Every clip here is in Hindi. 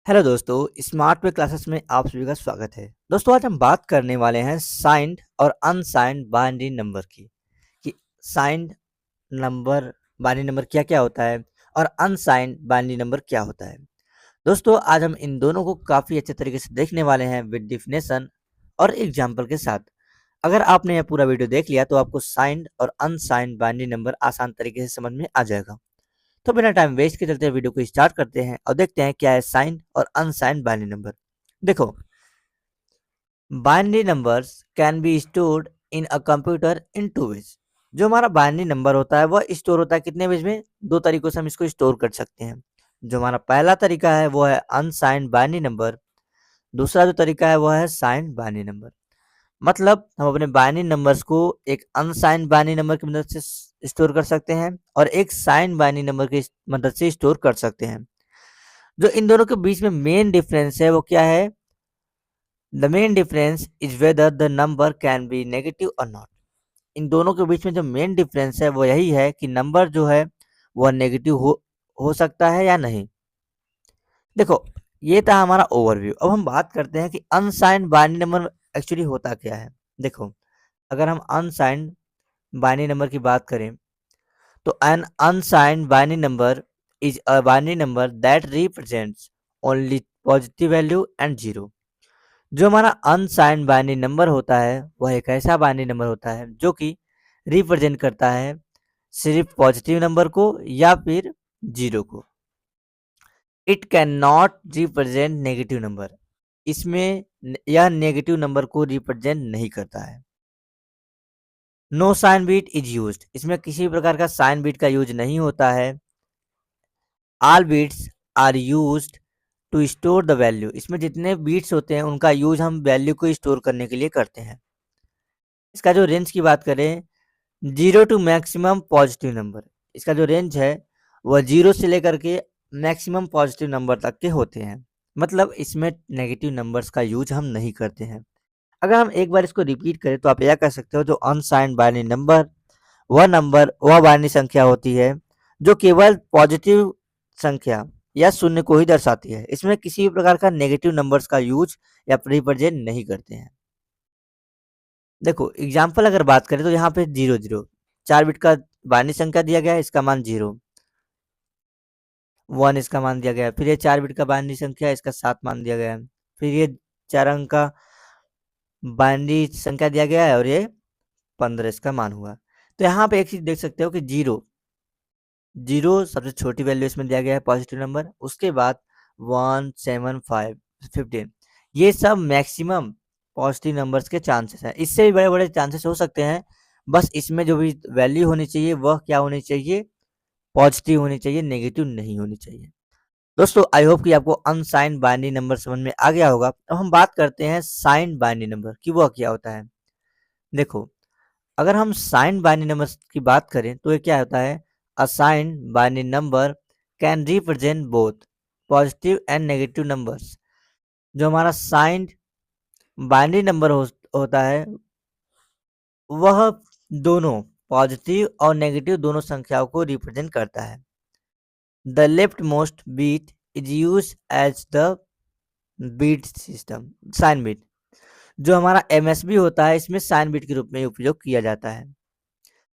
हेलो दोस्तों, स्मार्ट पे क्लासेस में आप सभी का स्वागत है। दोस्तों, आज हम बात करने वाले हैं साइंड और अनसाइंड बाइनरी नंबर की कि साइंड नंबर बाइनरी नंबर क्या-क्या होता है और अनसाइंड बाइनरी नंबर क्या होता है। दोस्तों, आज हम इन दोनों को काफ़ी अच्छे तरीके से देखने वाले हैं विद डेफिनेशन और एग्जाम्पल के साथ। अगर आपने यह पूरा वीडियो देख लिया तो आपको साइंड और अनसाइंड बाइनरी नंबर आसान तरीके से समझ में आ जाएगा। तो बिना टाइम वेस्ट के चलते वीडियो को स्टार्ट करते हैं और देखते हैं क्या है साइंड और अनसाइंड बाइनरी नंबर। देखो, binary numbers can be stored in a computer in two ways. जो हमारा बाइनरी नंबर होता है वह स्टोर होता है कितने वेज में? दो तरीकों से हम इसको स्टोर कर सकते हैं। जो हमारा पहला तरीका है वो है अनसाइंड बाइनरी नंबर। दूसरा जो तरीका है वह है साइंड बाइनरी नंबर। मतलब हम अपने बाइनरी नंबर्स को एक अनसाइंड बाइनरी नंबर की मदद से स्टोर कर सकते हैं और एक साइंड बाइनरी नंबर की मदद से स्टोर कर सकते हैं। जो इन दोनों के बीच में मेन डिफरेंस है वो क्या है? The main difference is whether the number can be negative और नॉट। इन दोनों के बीच में जो मेन डिफरेंस है वो यही है कि नंबर जो है वह नेगेटिव हो सकता है या नहीं। देखो, ये था हमारा ओवरव्यू। अब हम बात करते हैं कि अनसाइंड बाइनरी नंबर एक्चुअली होता क्या है। देखो, अगर हम अनसाइंड बाइनरी नंबर की बात करें तो an unsigned binary number is a binary number that represents only positive value and zero. जो हमारा अनसाइंड बाइनरी नंबर होता है वह एक ऐसा बाइनरी नंबर होता है जो कि रिप्रेजेंट करता है सिर्फ पॉजिटिव नंबर को या फिर जीरो को। It can not represent negative number. इसमें यह नेगेटिव नंबर को रिप्रेजेंट नहीं करता है। No sign bit is used. इसमें किसी भी प्रकार का साइन बीट का यूज नहीं होता है। All bits are used to store the value. इसमें जितने बीट्स होते हैं उनका यूज हम वैल्यू को स्टोर करने के लिए करते हैं। इसका जो रेंज की बात करें, zero to maximum positive number, इसका जो रेंज है वह जीरो से लेकर के मैक्सिमम पॉजिटिव नंबर तक के होते हैं। मतलब इसमें नेगेटिव नंबर्स का यूज हम नहीं करते हैं। अगर हम एक बार इसको रिपीट करें तो आप यह कह सकते हो, जो अनसाइंड बाइनरी नंबर वह बाइनरी संख्या होती है जो केवल पॉजिटिव संख्या या शून्य को ही दर्शाती है। इसमें किसी भी प्रकार का नेगेटिव नंबर्स का यूज या रिप्रेजेंट नहीं करते हैं। देखो, एग्जाम्पल अगर बात करें तो यहाँ पे जीरो जीरो 4 बिट का बाइनरी संख्या दिया गया है, इसका मान जीरो, 1 इसका मान दिया गया है। फिर ये 4 बिट का बाइनरी संख्या है, इसका 7 मान दिया गया है। फिर ये 4 अंक का बाइनरी संख्या दिया गया है और ये 15 इसका मान हुआ। तो यहाँ पे एक चीज देख सकते हो कि जीरो जीरो सबसे छोटी वैल्यू इसमें दिया गया है पॉजिटिव नंबर। उसके बाद 1 7 5 15, ये सब मैक्सिमम पॉजिटिव नंबर्स के चांसेस हैं। इससे भी बड़े बड़े चांसेस हो सकते हैं। बस इसमें जो भी वैल्यू होनी चाहिए वह क्या होनी चाहिए? पॉजिटिव होनी चाहिए, नेगेटिव नहीं होनी चाहिए। दोस्तों, आई होप कि आपको अनसाइंड बाइनरी नंबर समझ में आ गया होगा। अब हम बात करते हैं साइंड बाइनरी नंबर की, वह क्या होता है। देखो, अगर हम साइंड बाइनरी नंबर की बात करें तो ये क्या होता है? A signed binary number can represent both positive and negative numbers. जो हमारा साइंड बाइनरी नंबर होता है वह दोनों पॉजिटिव और नेगेटिव दोनों संख्याओं को रिप्रेजेंट करता है। The left most bit is use as the bit system sign bit. जो हमारा एमएसबी होता है इसमें साइन बीट के रूप में उपयोग किया जाता है।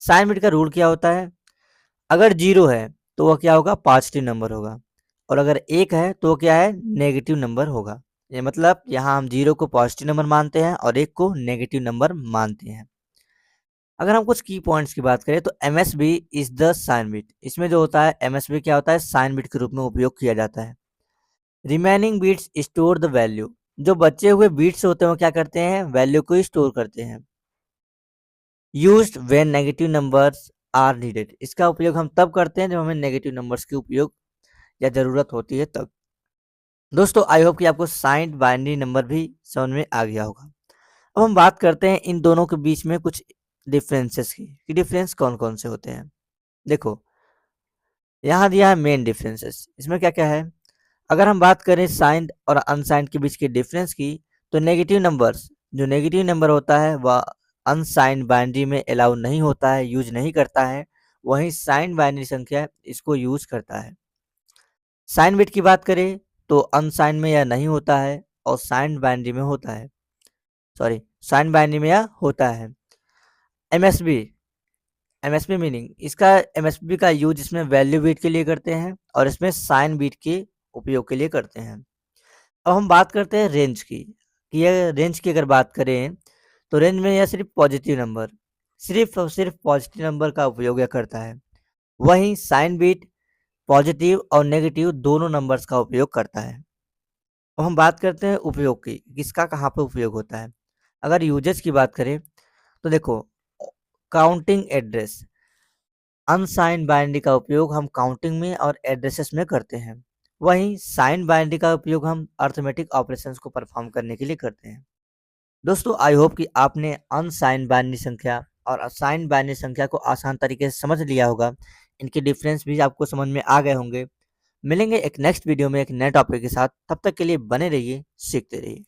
साइन बीट का रूल क्या होता है? अगर जीरो है तो वह क्या होगा? पॉजिटिव नंबर होगा। और अगर एक है तो वो क्या है? नेगेटिव नंबर होगा। ये मतलब यहाँ हम जीरो को पॉजिटिव नंबर मानते हैं और एक को नेगेटिव नंबर मानते हैं। अगर हम कुछ की पॉइंट्स की बात करें तो MSB is the sign bit. इसमें जो होता है एमएसबी क्या होता है? साइन बिट के रूप में उपयोग किया जाता है। Remaining bits store the value. जो बचे हुए बीट्स होते हैं वो क्या करते हैं? वैल्यू को स्टोर करते हैं। Used when negative numbers are needed. इसका उपयोग हम तब करते हैं जब हमें नेगेटिव नंबर्स के उपयोग या जरूरत होती है तब। दोस्तों, आई होप कि आपको साइंड बाइनरी नंबर भी समझ में आ गया होगा। अब हम बात करते हैं इन दोनों के बीच में कुछ डिफरेंसेस की कि डिफरेंस कौन कौन से होते हैं। देखो, यहाँ दिया है मेन डिफरेंसेस। इसमें क्या क्या है? अगर हम बात करें साइंड और अनसाइंड के बीच के डिफरेंस की, तो नेगेटिव नंबर्स, जो नेगेटिव नंबर होता है वह अनसाइंड बाइनरी में अलाउ नहीं होता है, यूज नहीं करता है। वहीं साइंड बाइनरी संख्या इसको यूज करता है। साइन बिट की बात करें तो अनसाइंड में यह नहीं होता है और साइंड बाइनरी में होता है, सॉरी साइंड बाइनरी में यह होता है। एमएसबी, एमएसबी मीनिंग इसका, एमएसबी का यूज इसमें वैल्यू बीट के लिए करते हैं और इसमें साइन बीट के उपयोग के लिए करते हैं। अब हम बात करते हैं रेंज की, कि यह रेंज की अगर बात करें तो रेंज में यह सिर्फ पॉजिटिव नंबर, सिर्फ और सिर्फ पॉजिटिव नंबर का उपयोग यह करता है। वहीं साइन बीट पॉजिटिव और नेगेटिव दोनों नंबर्स का उपयोग करता है। अब हम बात करते हैं उपयोग की, किसका कहाँ पे उपयोग होता है। अगर यूजेस की बात करें तो देखो, काउंटिंग एड्रेस, अनसाइंड बाइनरी का उपयोग हम काउंटिंग में और एड्रेसेस में करते हैं। वहीं साइन बाइनरी का उपयोग हम अर्थमेटिक ऑपरेशंस को परफॉर्म करने के लिए करते हैं। दोस्तों आई होप कि आपने अनसाइंड बाइनरी संख्या और असाइंड बाइनरी संख्या को आसान तरीके से समझ लिया होगा। इनके डिफरेंस भी आपको समझ में आ गए होंगे। मिलेंगे एक नेक्स्ट वीडियो में एक नए टॉपिक के साथ, तब तक के लिए बने रहिए, सीखते रहिए।